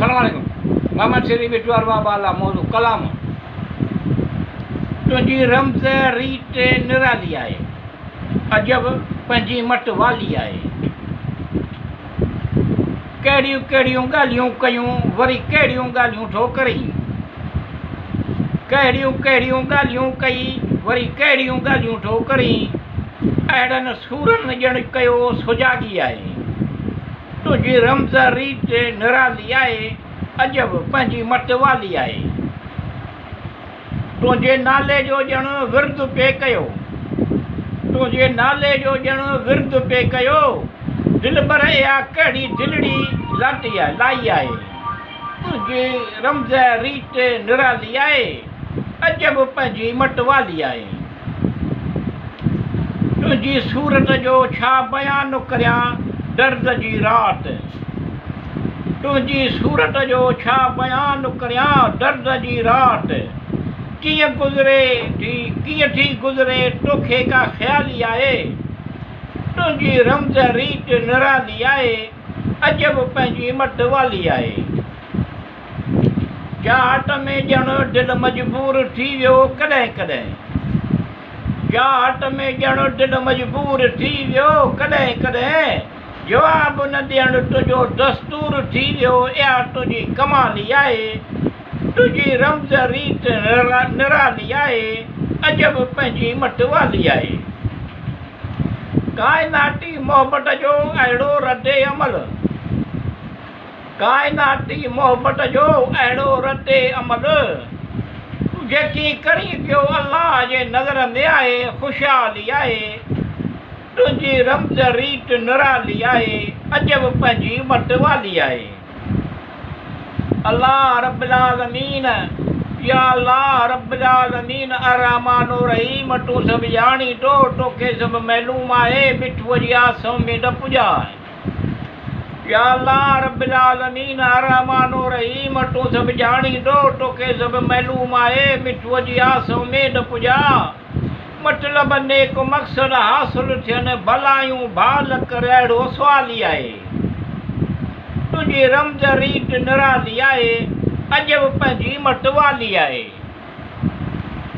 अस्सलामुअलैकुम। मोहम्मद शरीफ इटवार बाला मौजू कलाम तुझी रमज़ रीत निराली आहे, अजब पंहिंजी मट वाली आहे। कहिड़ियूं कहिड़ियूं ॻाल्हियूं कयूं वरी कहिड़ियूं ॻाल्हियूं ठोकरई, कहिड़ियूं कहिड़ियूं ॻाल्हियूं कई वरी कहिड़ियूं ॻाल्हियूं ठोकरई। अहिड़नि सूरनि ॼण कयो सुजाॻी आहे, तुंहिंजी रमज़ रीत निराली आहे, अजब पंहिंजी मट वाली आहे। तुंहिंजे नाले जो ॼण विर्द पे कयो, तुंहिंजे नाले जो ॼण विर्द पे कयो। दिलबर इहा कहिड़ी दिलड़ी लाटी आहे लाई आहे, तुंहिंजी रमज़ रीत निराली आहे, अजब पंहिंजी मट वाली आहे। तुंहिंजी सूरत जो छा बयानु करियां दर्द जी राति, तुंहिंजी सूरत जो छा बयानु करियां दर्द जी राति। कीअं थी गुज़रे तोखे का ख़्याली आहे, तुंहिंजी रमज़ रीत निराली आहे, अजब पंहिंजी मट वाली आहे। जाट में ॼण दिलि मजबूर थी वियो कॾहिं कॾहिं, जाट में ॼण दिलि मजबूर थी वियो कॾहिं कॾहिं। जवाबु न ॾियणु तुंहिंजो दस्तूर थी वियो, इहा तुंहिंजी कमाली आहे, तुंहिंजी रमज़ रीत निराली आहे, अजब पंहिंजी मट वाली आहे। काइनाती मोहबत जो अहिड़ो रद्द अमल, काइनाती मोहबत जो अहिड़ो रद्द अमल। जेकी करी पियो अल्लाह जे नज़र में आहे ख़ुशहाली आहे, तुंहिंजी रमज़ रीत निराली आहे, अजब पंहिंजी मट वाली आहे। अल्लाह रब्बिल आलमीन, या अल्लाह रब्बिल आलमीन अर्रहमान रहीम, तूं सभु ॼाणी थो, तोखे सभु मालूम आहे, मिठूअ जी आसों में न पुॼाए। या अल्लाह रब्बिल आलमीन अर्रहमान रहीम, तूं सभु ॼाणी थो, तोखे सभु मालूम आहे, मिठूअ जी आसों में न पुॼा। मतिलब नेक मक़सद हासिल थियनि, भलायूं भाल कर, अहिड़ो सुवाली आहे, तुंहिंजी रमज़ रीत निराली आहे, अजब पंहिंजी मट वाली आहे।